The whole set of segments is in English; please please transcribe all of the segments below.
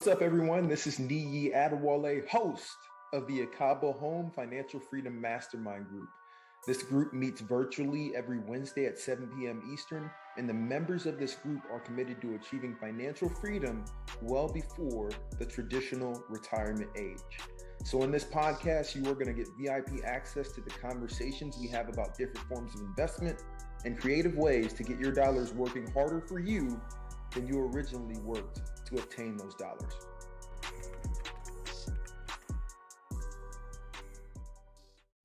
What's up, everyone? This is Niyi Adewale, host of the Akaba Home Financial Freedom Mastermind Group. This group meets virtually every Wednesday at 7 p.m. Eastern, and the members of this group are committed to achieving financial freedom well before the traditional retirement age. So in this podcast, you are going to get VIP access to the conversations we have about different forms of investment and creative ways to get your dollars working harder for you than you originally worked to obtain those dollars.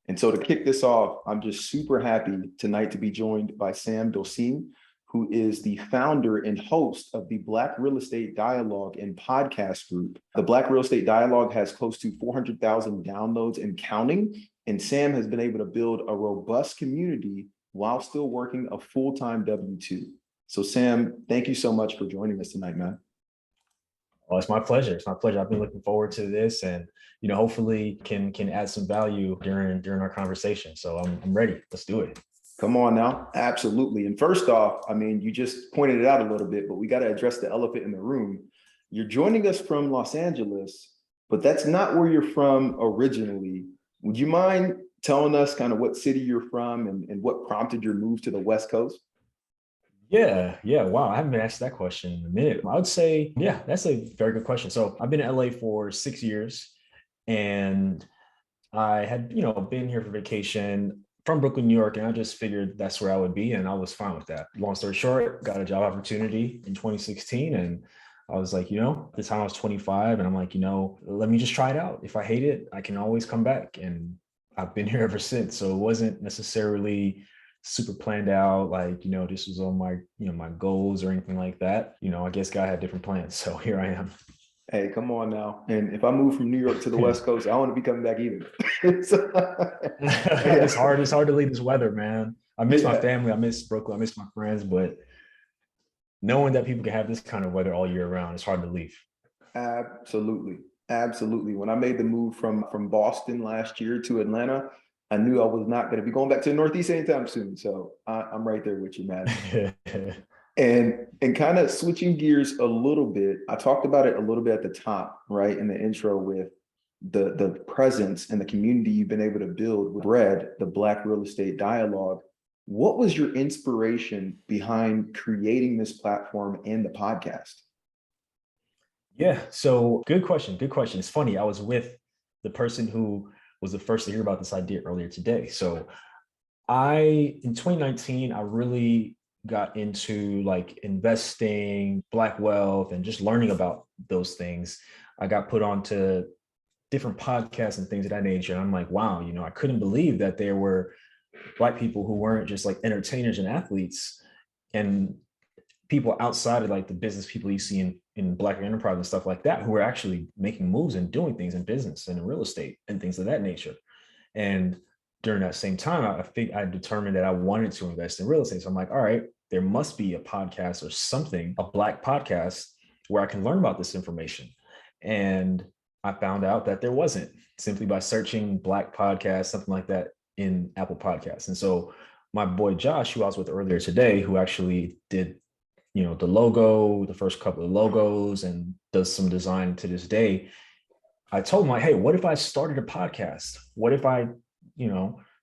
And so to kick this off, I'm just super happy tonight to be joined by Sam Dosim, who is the founder and host of the Black Real Estate Dialogue and Podcast Group. The Black Real Estate Dialogue has close to 400,000 downloads and counting, and Sam has been able to build a robust community while still working a full-time W-2. So Sam, thank you so much for joining us tonight, man. Oh, it's my pleasure. It's my pleasure. I've been looking forward to this, and hopefully can add some value during our conversation. So I'm ready. Let's do it. Come on now. Absolutely. And first off, you just pointed it out a little bit, but we got to address the elephant in the room. You're joining us from Los Angeles, but that's not where you're from originally. Would you mind telling us kind of what city you're from and what prompted your move to the West Coast? Yeah. Wow. I haven't been asked that question in a minute. I would say, yeah, that's a very good question. So I've been in LA for 6 years, and I had, been here for vacation from Brooklyn, New York, and I just figured that's where I would be, and I was fine with that. Long story short, got a job opportunity in 2016, and I was like, at the time I was 25, and I'm like, let me just try it out. If I hate it, I can always come back, and I've been here ever since. So it wasn't necessarily super planned out, like, this was on my, my goals or anything like that. I guess God had different plans. So here I am. Hey, come on now. And if I move from New York to the West Coast, I don't want to be coming back either. It's hard to leave this weather, man. I miss my family. I miss Brooklyn. I miss my friends, but knowing that people can have this kind of weather all year round, it's hard to leave. Absolutely. When I made the move from Boston last year to Atlanta, I knew I was not going to be going back to the Northeast anytime soon. So I'm right there with you, man. And kind of switching gears a little bit, I talked about it a little bit at the top, right, in the intro with the presence and the community you've been able to build with BRED, the Black Real Estate Dialogue. What was your inspiration behind creating this platform and the podcast? Yeah, so good question. It's funny. I was with the person who was the first to hear about this idea earlier today. So in 2019, I really got into like investing, Black wealth, and just learning about those things. I got put onto different podcasts and things of that nature. And I'm like, wow, I couldn't believe that there were Black people who weren't just like entertainers and athletes and people outside of like the business people you see in Black enterprise and stuff like that, who were actually making moves and doing things in business and in real estate and things of that nature. And during that same time, I determined that I wanted to invest in real estate. So I'm like, all right, there must be a podcast or something, a Black podcast where I can learn about this information. And I found out that there wasn't, simply by searching Black podcast, something like that in Apple Podcasts. And so my boy Josh, who I was with earlier today, who actually did the logo, the first couple of logos, and does some design to this day. I told him, like, hey, what if I started a podcast? What if I,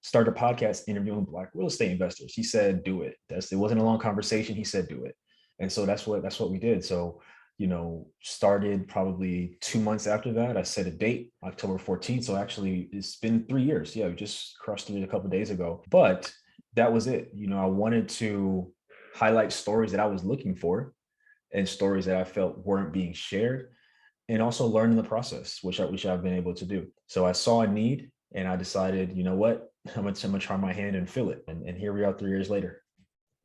start a podcast interviewing Black real estate investors? He said, do it. It wasn't a long conversation. He said, do it. And so that's what we did. So, started probably 2 months after that. I set a date, October 14th. So actually it's been 3 years. Yeah, we just crushed it a couple of days ago. But that was it. I wanted to highlight stories that I was looking for and stories that I felt weren't being shared, and also learn in the process, which I've been able to do. So I saw a need and I decided, you know what, I'm gonna try my hand and fill it. And here we are 3 years later.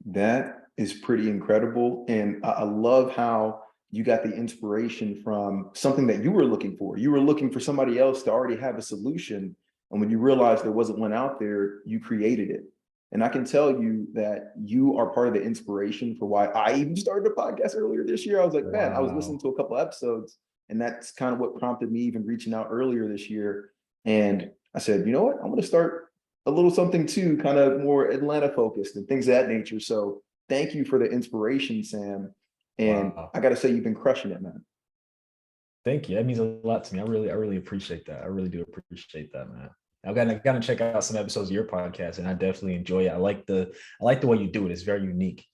That is pretty incredible. And I love how you got the inspiration from something that you were looking for. You were looking for somebody else to already have a solution. And when you realized there wasn't one out there, you created it. And I can tell you that you are part of the inspiration for why I even started a podcast earlier this year. I was like, man, I was listening to a couple episodes, and that's kind of what prompted me even reaching out earlier this year. And I said, you know what, I'm going to start a little something too, kind of more Atlanta focused and things of that nature. So thank you for the inspiration, Sam. And I got to say, you've been crushing it, man. Thank you. That means a lot to me. I really appreciate that. I really do appreciate that, man. I gotta check out some episodes of your podcast, and I definitely enjoy it. I like the way you do it. It's very unique.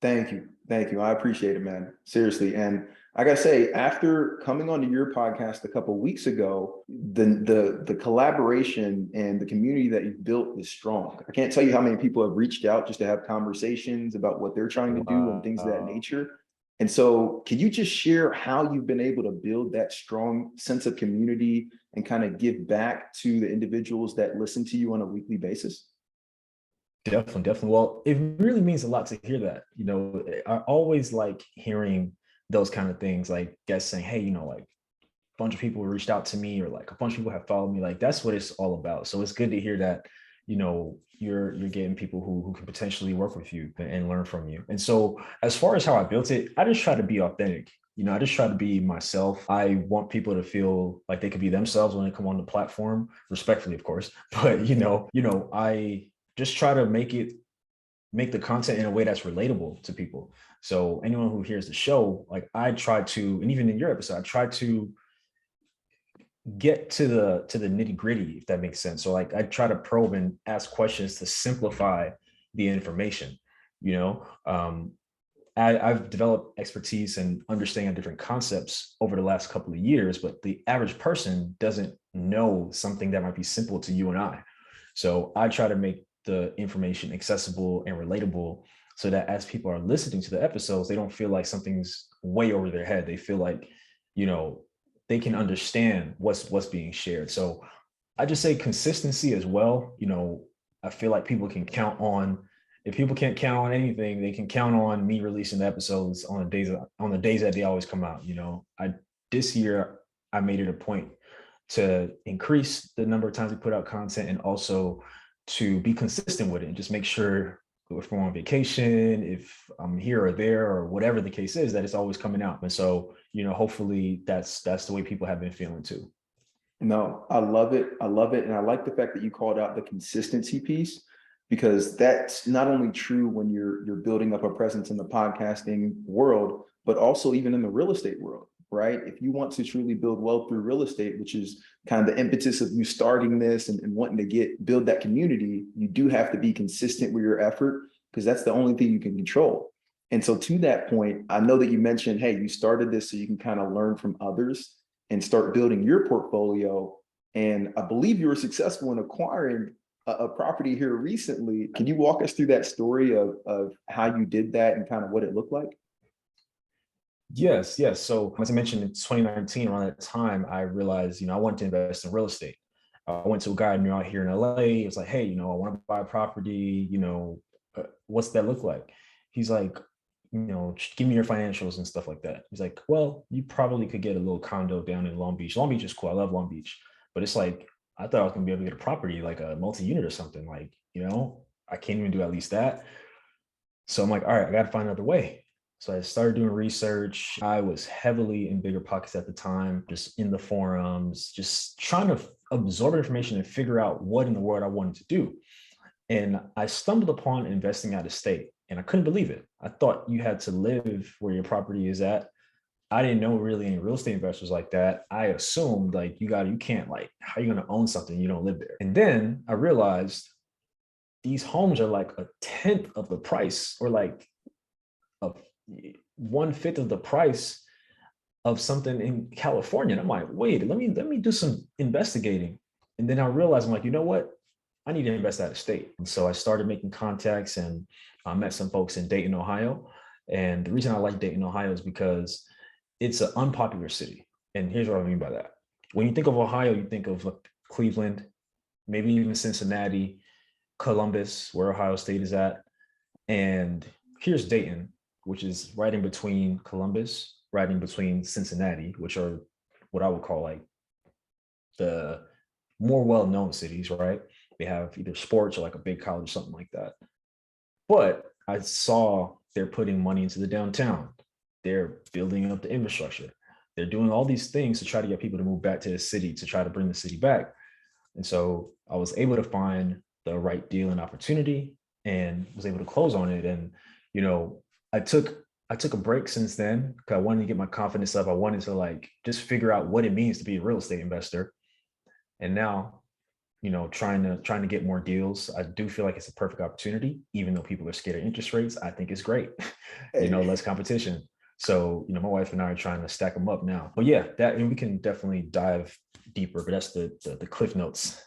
Thank you. Thank you. I appreciate it, man. Seriously. And I gotta say, after coming onto your podcast a couple weeks ago, the collaboration and the community that you've built is strong. I can't tell you how many people have reached out just to have conversations about what they're trying to do and things of that Wow. nature. And so, can you just share how you've been able to build that strong sense of community and kind of give back to the individuals that listen to you on a weekly basis? Definitely, definitely. Well, it really means a lot to hear that. I always like hearing those kind of things, like guests saying, "Hey, like a bunch of people reached out to me," or like a bunch of people have followed me. Like that's what it's all about. So it's good to hear that, you're getting people who can potentially work with you and learn from you. And so as far as how I built it, I just try to be authentic. I just try to be myself. I want people to feel like they could be themselves when they come on the platform, respectfully, of course. But I just try to make the content in a way that's relatable to people. So anyone who hears the show, like I try to, and even in your episode, I try to get to the nitty gritty, if that makes sense. So like I try to probe and ask questions to simplify the information. You know, I've developed expertise and understanding of different concepts over the last couple of years, but the average person doesn't know something that might be simple to you and I. So I try to make the information accessible and relatable so that as people are listening to the episodes, they don't feel like something's way over their head. They feel like, you know, they can understand what's being shared. So I just say consistency as well. I feel like people can count on, if people can't count on anything, they can count on me releasing the episodes on the days that they always come out. I this year I made it a point to increase the number of times we put out content, and also to be consistent with it and just make sure if we're on vacation, if I'm here or there or whatever the case is, that it's always coming out. And so, hopefully that's the way people have been feeling too. No, I love it. I love it. And I like the fact that you called out the consistency piece because that's not only true when you're building up a presence in the podcasting world, but also even in the real estate world, right? If you want to truly build wealth through real estate, which is kind of the impetus of you starting this and wanting to build that community, you do have to be consistent with your effort because that's the only thing you can control. And so to that point, I know that you mentioned, hey, you started this so you can kind of learn from others and start building your portfolio. And I believe you were successful in acquiring a property here recently. Can you walk us through that story of how you did that and kind of what it looked like? Yes, yes. So as I mentioned in 2019, around that time, I realized, I wanted to invest in real estate. I went to a guy I knew out here in LA. He was like, "Hey, I want to buy a property. What's that look like?" He's like, "Give me your financials and stuff like that." He's like, "Well, you probably could get a little condo down in Long Beach. Long Beach is cool. I love Long Beach, but it's like I thought I was gonna be able to get a property like a multi-unit or something. Like, I can't even do at least that." So I'm like, all right, I got to find another way. So I started doing research. I was heavily in Bigger Pockets at the time, just in the forums, just trying to absorb information and figure out what in the world I wanted to do. And I stumbled upon investing out of state, and I couldn't believe it. I thought you had to live where your property is at. I didn't know really any real estate investors like that. I assumed like you can't, like, how are you going to own something you don't live there? And then I realized these homes are like a tenth of the price, or like a one-fifth of the price of something in California. And I'm like, wait, let me do some investigating. And then I realized, I'm like, you know what? I need to invest out of state. And so I started making contacts, and I met some folks in Dayton, Ohio. And the reason I like Dayton, Ohio is because it's an unpopular city. And here's what I mean by that. When you think of Ohio, you think of like Cleveland, maybe even Cincinnati, Columbus, where Ohio State is at. And here's Dayton, which is right in between Columbus, right in between Cincinnati, which are what I would call like the more well-known cities, right? They have either sports or like a big college or something like that. But I saw they're putting money into the downtown. They're building up the infrastructure. They're doing all these things to try to get people to move back to the city, to try to bring the city back. And so I was able to find the right deal and opportunity, and was able to close on it. And, you know, I took I took a break since then because I wanted to get my confidence up. I wanted to like just figure out what it means to be a real estate investor. And now, trying to get more deals. I do feel like it's a perfect opportunity, even though people are scared of interest rates. I think it's great. Hey, Less competition. So, my wife and I are trying to stack them up now. But yeah, that and we can definitely dive deeper, but that's the Cliff Notes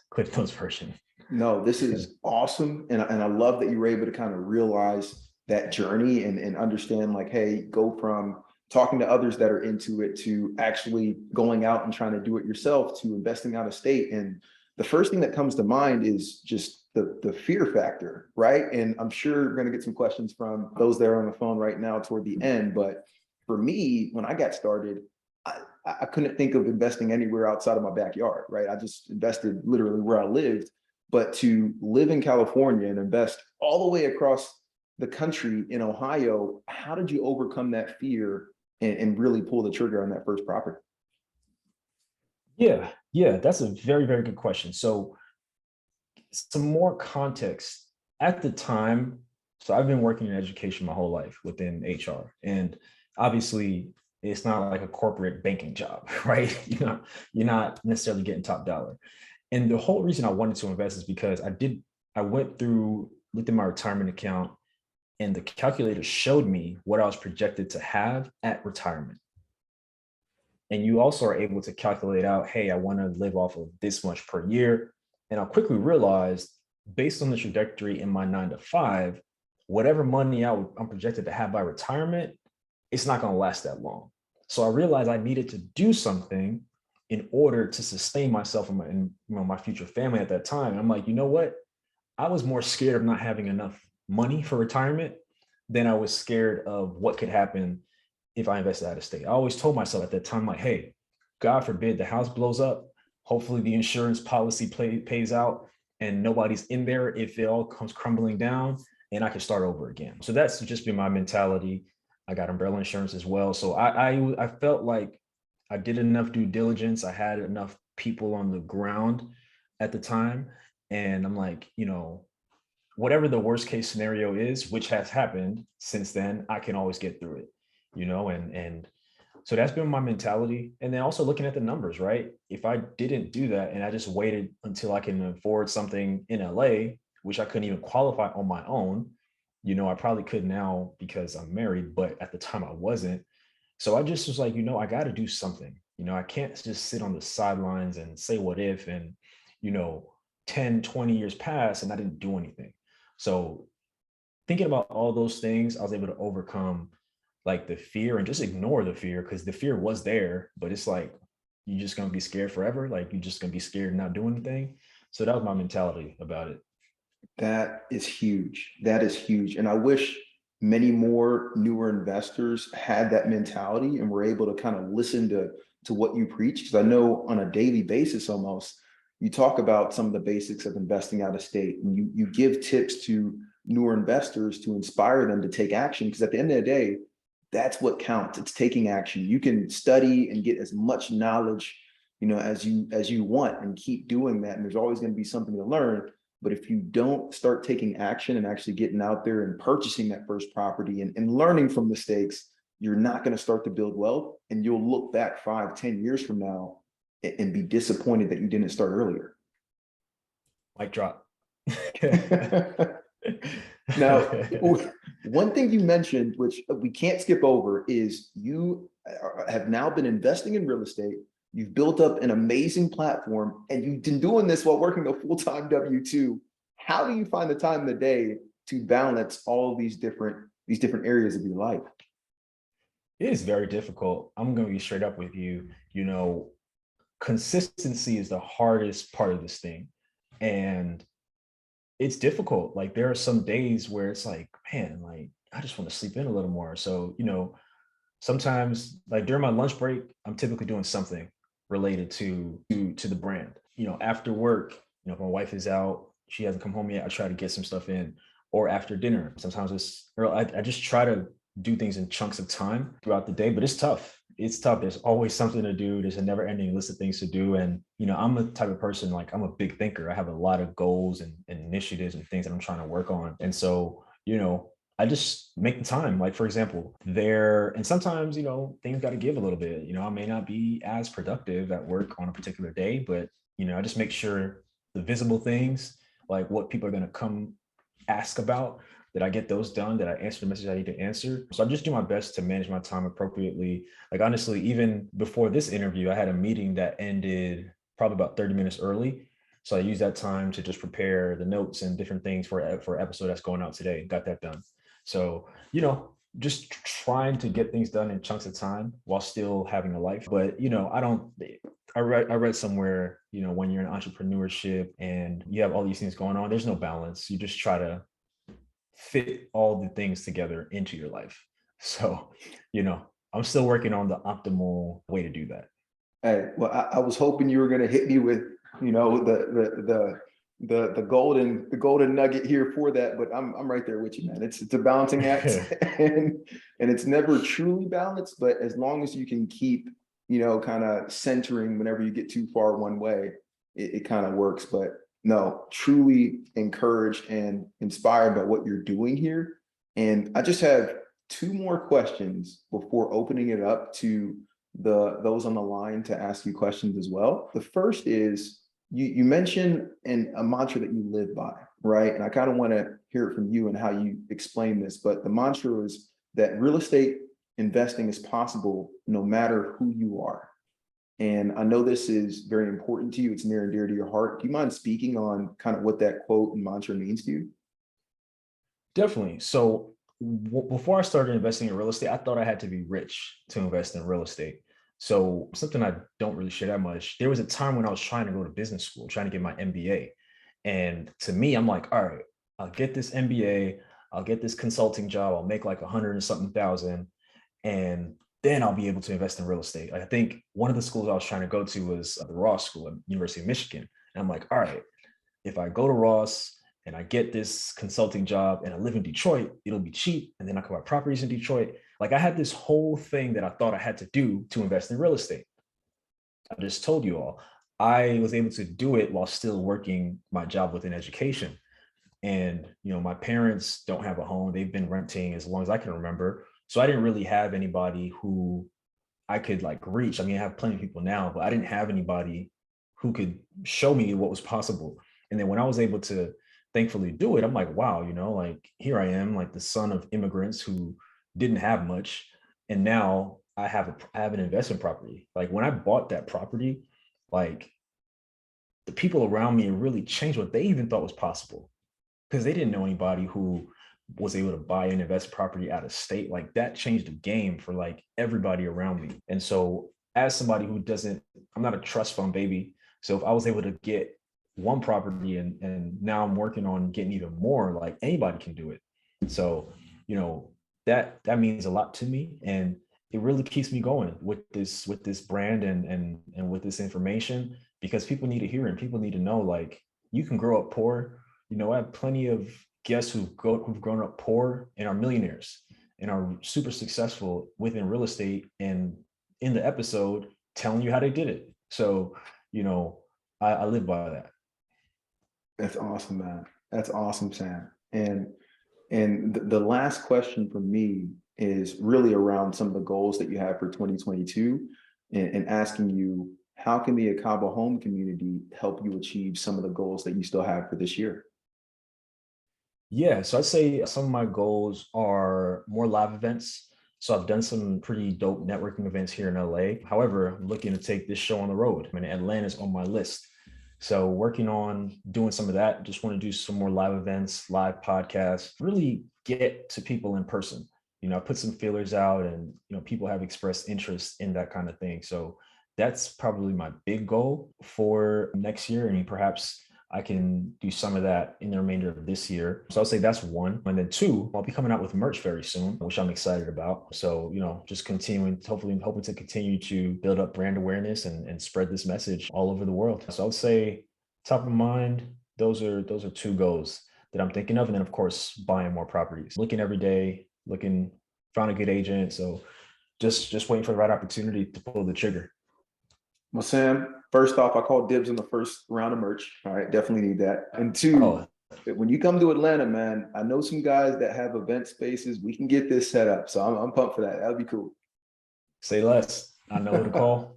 version. no, this is awesome. And I love that you were able to kind of realize that journey and understand like, hey, go from talking to others that are into it to actually going out and trying to do it yourself to investing out of state. And the first thing that comes to mind is just the fear factor, right? And I'm sure we're going to get some questions from those that are on the phone right now toward the end. But for me, when I got started, I couldn't think of investing anywhere outside of my backyard, right? I just invested literally where I lived. But to live in California and invest all the way across the country in Ohio, how did you overcome that fear and really pull the trigger on that first property? Yeah, that's a very, very good question. So, some more context at the time. So, I've been working in education my whole life within HR, and obviously, it's not like a corporate banking job, right? You're not necessarily getting top dollar. And the whole reason I wanted to invest is because I went through, looked at my retirement account, and the calculator showed me what I was projected to have at retirement. And you also are able to calculate out, hey, I want to live off of this much per year. And I quickly realized, based on the trajectory in my 9 to 5, whatever money I'm projected to have by retirement, it's not going to last that long. So I realized I needed to do something in order to sustain myself and my future family at that time. And I'm like, you know what? I was more scared of not having enough money for retirement than I was scared of what could happen if I invested out of state. I always told myself at that time, like, hey, God forbid the house blows up. Hopefully the insurance policy pays out and nobody's in there if it all comes crumbling down and I can start over again. So that's just been my mentality. I got umbrella insurance as well. So I felt like I did enough due diligence. I had enough people on the ground at the time. And I'm like, whatever the worst case scenario is, which has happened since then, I can always get through it, and so that's been my mentality. And then also looking at the numbers, right? If I didn't do that and I just waited until I can afford something in LA, which I couldn't even qualify on my own, I probably could now because I'm married, but at the time I wasn't. So I just was like, I got to do something. I can't just sit on the sidelines and say what if, and, you know, 10, 20 years pass and I didn't do anything. So thinking about all those things, I was able to overcome like the fear and just ignore the fear because the fear was there, but it's like you're just gonna be scared forever. Like you're just gonna be scared and not do anything. So that was my mentality about it. That is huge. That is huge. And I wish many more newer investors had that mentality and were able to kind of listen to what you preach. Because I know on a daily basis almost, you talk about some of the basics of investing out of state and you give tips to newer investors to inspire them to take action. Because at the end of the day, that's what counts. It's taking action. You can study and get as much knowledge, as you want and keep doing that. And there's always going to be something to learn. But if you don't start taking action and actually getting out there and purchasing that first property and learning from mistakes, you're not going to start to build wealth. And you'll look back 5, 10 years from now and be disappointed that you didn't start earlier. Mic drop. Now, one thing you mentioned, which we can't skip over, is you have now been investing in real estate. You've built up an amazing platform, and you've been doing this while working a full-time W-2. How do you find the time in the day to balance all these different areas of your life? It is very difficult. I'm going to be straight up with you. Consistency is the hardest part of this thing. And it's difficult. Like there are some days where it's like, man, like I just want to sleep in a little more. So, sometimes like during my lunch break, I'm typically doing something related to the brand. After work, if my wife is out, she hasn't come home yet, I try to get some stuff in. Or after dinner, sometimes I just try to do things in chunks of time throughout the day, but it's tough. It's tough. There's always something to do. There's a never ending list of things to do. And, I'm a type of person, like I'm a big thinker. I have a lot of goals and initiatives and things that I'm trying to work on. And so, I just make the time. Like, for example, there, and sometimes, things got to give a little bit. I may not be as productive at work on a particular day, but, I just make sure the visible things, like what people are going to come ask about, that I get those done, that I answer the message I need to answer. So I just do my best to manage my time appropriately. Like, honestly, even before this interview, I had a meeting that ended probably about 30 minutes early. So I used that time to just prepare the notes and different things for episode that's going out today. Got that done. So, just trying to get things done in chunks of time while still having a life. But, I read somewhere, when you're in entrepreneurship and you have all these things going on, there's no balance. You just try to fit all the things together into your life. So, I'm still working on the optimal way to do that. Hey, well, I was hoping you were going to hit me with, the golden nugget here for that, but I'm right there with you, man. It's a balancing act, and it's never truly balanced, but as long as you can keep, kind of centering whenever you get too far one way, it kind of works. But no, truly encouraged and inspired by what you're doing here. And I just have two more questions before opening it up to those on the line to ask you questions as well. The first is you mentioned a mantra that you live by, right? And I kind of want to hear it from you and how you explain this. But the mantra is that real estate investing is possible no matter who you are. And I know this is very important to you. It's near and dear to your heart. Do you mind speaking on kind of what that quote and mantra means to you? Definitely. So before I started investing in real estate, I thought I had to be rich to invest in real estate. So something I don't really share that much. There was a time when I was trying to go to business school, trying to get my MBA. And to me, I'm like, all right, I'll get this MBA, I'll get this consulting job, I'll make like 100 and something thousand, and then I'll be able to invest in real estate. I think one of the schools I was trying to go to was the Ross School at University of Michigan. And I'm like, all right, if I go to Ross and I get this consulting job and I live in Detroit, it'll be cheap. And then I can buy properties in Detroit. Like, I had this whole thing that I thought I had to do to invest in real estate. I just told you all, I was able to do it while still working my job within education. And, my parents don't have a home. They've been renting as long as I can remember. So I didn't really have anybody who I could like reach. I mean, I have plenty of people now, but I didn't have anybody who could show me what was possible. And then when I was able to thankfully do it, I'm like, wow, like here I am, like the son of immigrants who didn't have much. And now I have an investment property. Like, when I bought that property, like the people around me really changed what they even thought was possible, because they didn't know anybody who was able to buy and invest property out of state. Like, that changed the game for like everybody around me. And so, as somebody who doesn't, I'm not a trust fund baby. So if I was able to get one property and now I'm working on getting even more, like anybody can do it. So, that means a lot to me. And it really keeps me going with this brand and with this information, because people need to hear it and people need to know, like, you can grow up poor. I have plenty of guests who've grown up poor and are millionaires and are super successful within real estate, and in the episode telling you how they did it. So, I live by that. That's awesome, man. That's awesome, Sam. And the last question for me is really around some of the goals that you have for 2022, and asking you, how can the Akaba home community help you achieve some of the goals that you still have for this year? Yeah, so I'd say some of my goals are more live events. So I've done some pretty dope networking events here in LA. However, I'm looking to take this show on the road. I mean, Atlanta's on my list. So working on doing some of that. Just want to do some more live events, live podcasts, really get to people in person. I put some feelers out, and people have expressed interest in that kind of thing. So that's probably my big goal for next year. I mean, perhaps I can do some of that in the remainder of this year. So I'll say that's one. And then two, I'll be coming out with merch very soon, which I'm excited about. So, just continuing, hopefully hoping to continue to build up brand awareness and spread this message all over the world. So I would say top of mind, those are two goals that I'm thinking of. And then of course, buying more properties, looking every day, found a good agent. So just waiting for the right opportunity to pull the trigger. Well, Sam, first off, I called dibs on the first round of merch. All right, definitely need that. And two, Oh, When you come to Atlanta, man, I know some guys that have event spaces. We can get this set up. So I'm pumped for that. That'll be cool. Say less. I know who to call.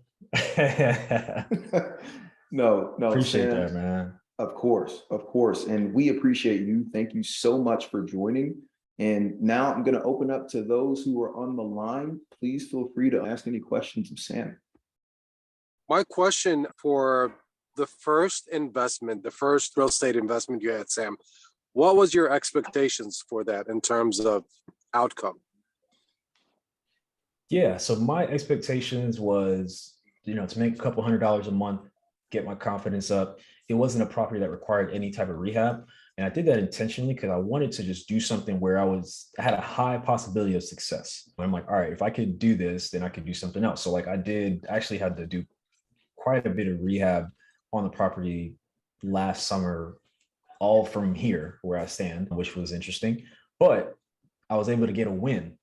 No, Appreciate Sam, that, man. of course, of course. And we appreciate you. Thank you so much for joining. And now I'm going to open up to those who are on the line. Please feel free to ask any questions of Sam. My question for the first investment, the first real estate investment you had, Sam, what was your expectations for that in terms of outcome? Yeah, so my expectations was, to make a couple $100 a month, get my confidence up. It wasn't a property that required any type of rehab. And I did that intentionally because I wanted to just do something where I had a high possibility of success. And I'm like, all right, if I could do this, then I could do something else. So like actually had to do quite a bit of rehab on the property last summer, all from here where I stand, which was interesting. But I was able to get a win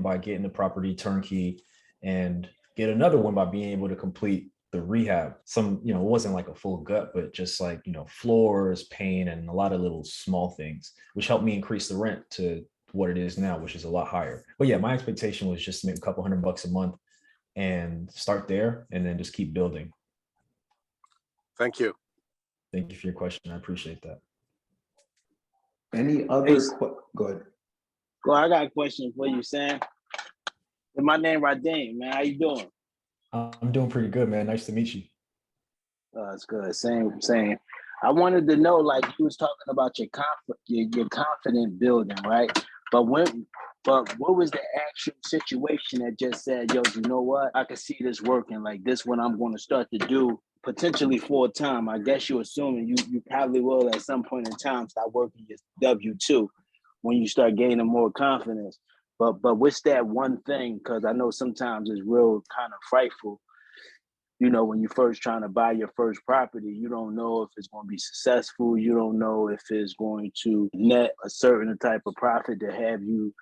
by getting the property turnkey and get another one by being able to complete the rehab. It wasn't like a full gut, but just like, floors, paint, and a lot of little small things, which helped me increase the rent to what it is now, which is a lot higher. But yeah, my expectation was just to make a couple $100 a month and start there and then just keep building. Thank you. Thank you for your question. I appreciate that. Any other, go ahead. Well, I got a question for you, Sam. My name Radim, man. How you doing? I'm doing pretty good, man. Nice to meet you. It's good. Same. I wanted to know, like you was talking about your confident building, right? But what was the actual situation that just said, yo, you know what? I can see this working. Like this, what I'm going to start to do potentially full time. I guess you're assuming you probably will at some point in time start working your W-2 when you start gaining more confidence. But what's that one thing? Because I know sometimes it's real kind of frightful. When you first trying to buy your first property, you don't know if it's going to be successful. You don't know if it's going to net a certain type of profit to have you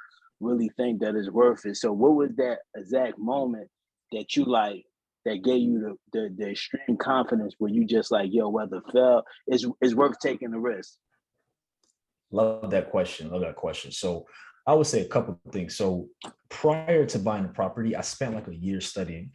really think that it's worth it. So what was that exact moment that you like that gave you the extreme confidence where you just like, yo, whether it fell, it's worth taking the risk? Love that question. So I would say a couple of things. So prior to buying the property, I spent like a year studying,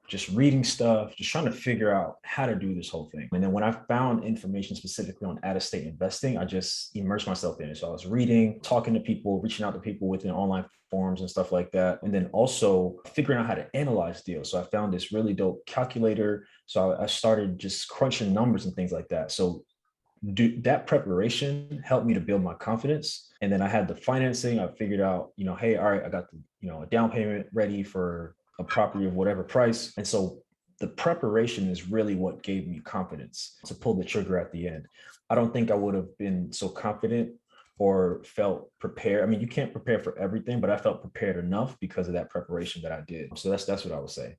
just reading stuff, just trying to figure out how to do this whole thing. And then when I found information specifically on out-of-state investing, I just immersed myself in it. So I was reading, talking to people, reaching out to people within online forums and stuff like that. And then also figuring out how to analyze deals. So I found this really dope calculator. So I started just crunching numbers and things like that. So that preparation helped me to build my confidence. And then I had the financing. I figured out, hey, all right, I got the, a down payment ready for a property of whatever price. And so the preparation is really what gave me confidence to pull the trigger at the end. I don't think I would have been so confident or felt prepared. I mean, you can't prepare for everything, but I felt prepared enough because of that preparation that I did. So that's what I would say.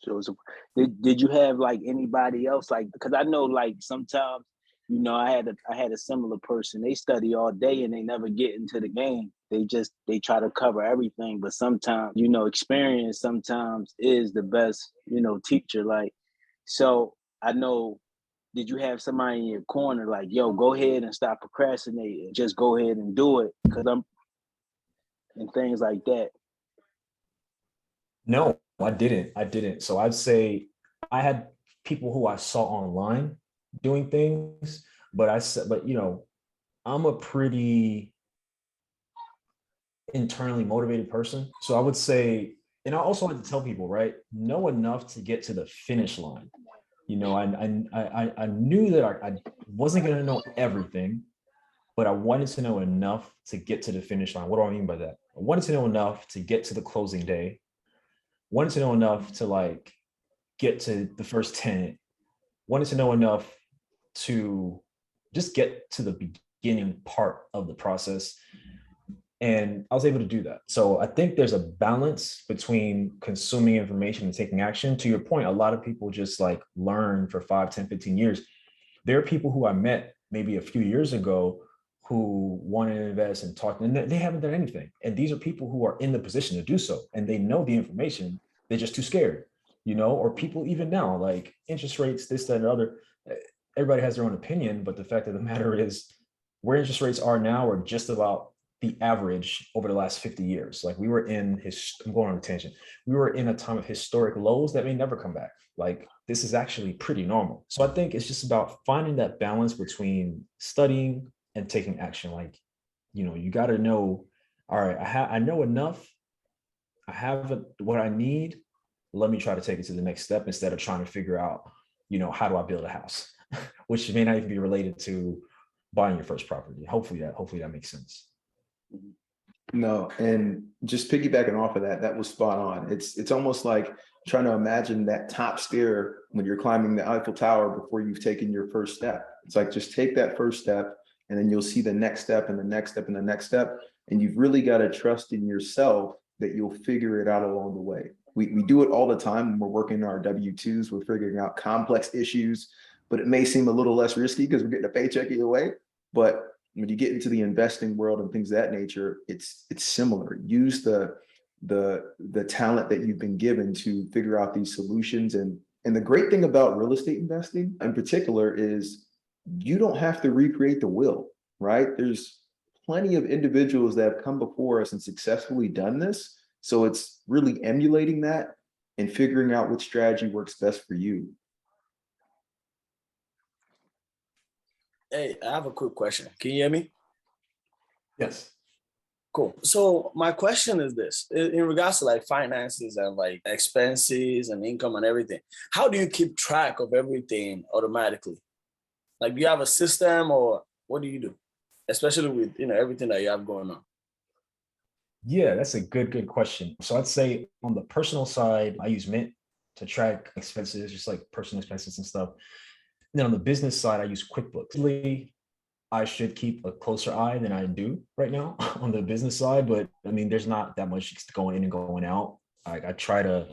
So did you have like anybody else, like, because I know like sometimes, I had a similar person. They study all day and they never get into the game. They try to cover everything, but sometimes, experience sometimes is the best, teacher. Like, so I know, did you have somebody in your corner like, yo, go ahead and stop procrastinating, just go ahead and do it, and things like that? No, I didn't. So I'd say I had people who I saw online doing things, but I'm a pretty internally motivated person. So I would say, and I also like to tell people, right, know enough to get to the finish line. I knew that I wasn't going to know everything, but I wanted to know enough to get to the finish line. What do I mean by that? I wanted to know enough to get to the closing day. Wanted to know enough to like get to the first tenant. Wanted to know enough to just get to the beginning part of the process. And I was able to do that. So I think there's a balance between consuming information and taking action. To your point, a lot of people just like learn for 5, 10, 15 years. There are people who I met maybe a few years ago who want to invest and talk, and they haven't done anything. And these are people who are in the position to do so, and they know the information. They're just too scared, or people even now, like interest rates, this, that, and other. everybody has their own opinion, but the fact of the matter is where interest rates are now are just about the average over the last 50 years. Like we were in I'm going on a tangent. We were in a time of historic lows that may never come back. Like this is actually pretty normal. So I think it's just about finding that balance between studying and taking action. Like, you got to know, all right, I know enough. I have what I need. Let me try to take it to the next step instead of trying to figure out, how do I build a house, which may not even be related to buying your first property. Hopefully that makes sense. No, and just piggybacking off of that, that was spot on. It's almost like trying to imagine that top stair when you're climbing the Eiffel Tower before you've taken your first step. It's like just take that first step, and then you'll see the next step and the next step and the next step. And you've really got to trust in yourself that you'll figure it out along the way. We do it all the time when we're working our W-2s, we're figuring out complex issues, but it may seem a little less risky because we're getting a paycheck either way. But when you get into the investing world and things of that nature, it's similar. Use the talent that you've been given to figure out these solutions. And the great thing about real estate investing in particular is you don't have to recreate the wheel, right? There's plenty of individuals that have come before us and successfully done this. So it's really emulating that and figuring out which strategy works best for you. Hey, I have a quick question. Can you hear me? Yes. Cool. So my question is this, in regards to like finances and like expenses and income and everything, how do you keep track of everything automatically? Like, do you have a system or what do you do? Especially with, everything that you have going on. Yeah, that's a good question. So I'd say on the personal side, I use Mint to track expenses, just like personal expenses and stuff. And then on the business side, I use QuickBooks. Really, I should keep a closer eye than I do right now on the business side, but I mean, there's not that much going in and going out. I try to,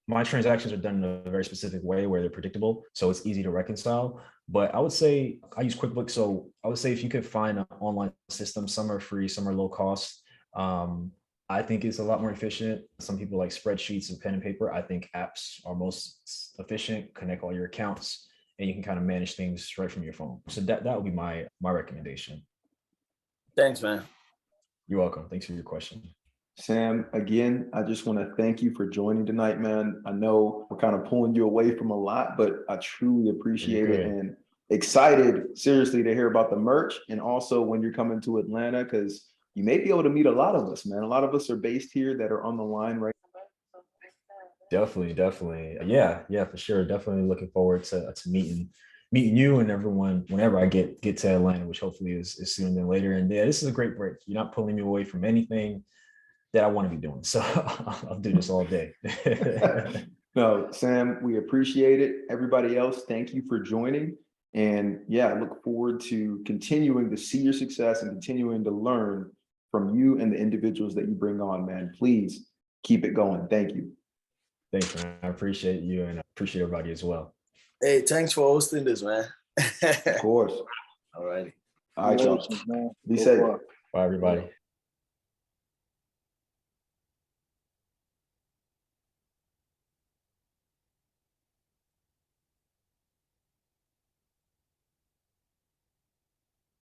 my transactions are done in a very specific way where they're predictable, so it's easy to reconcile. But I would say I use QuickBooks. So I would say if you could find an online system, some are free, some are low cost. I think it's a lot more efficient. Some people like spreadsheets and pen and paper. I think apps are most efficient, connect all your accounts, and you can kind of manage things right from your phone. So that would be my recommendation. Thanks, man. You're welcome. Thanks for your question. Sam, again, I just want to thank you for joining tonight, man. I know we're kind of pulling you away from a lot, but I truly appreciate it and excited, seriously, to hear about the merch and also when you're coming to Atlanta, because you may be able to meet a lot of us, man. A lot of us are based here that are on the line right now. Definitely. Yeah, for sure. Definitely looking forward to meeting you and everyone whenever I get to Atlanta, which hopefully is sooner than later. And yeah, this is a great break. You're not pulling me away from anything that I want to be doing. So I'll do this all day. No, Sam, we appreciate it. Everybody else, thank you for joining. And yeah, I look forward to continuing to see your success and continuing to learn from you and the individuals that you bring on, man. Please keep it going. Thank you. Thanks, man. I appreciate you and I appreciate everybody as well. Hey, thanks for hosting this, man. Of course. All righty. All right, y'all. Be safe. Bye, everybody.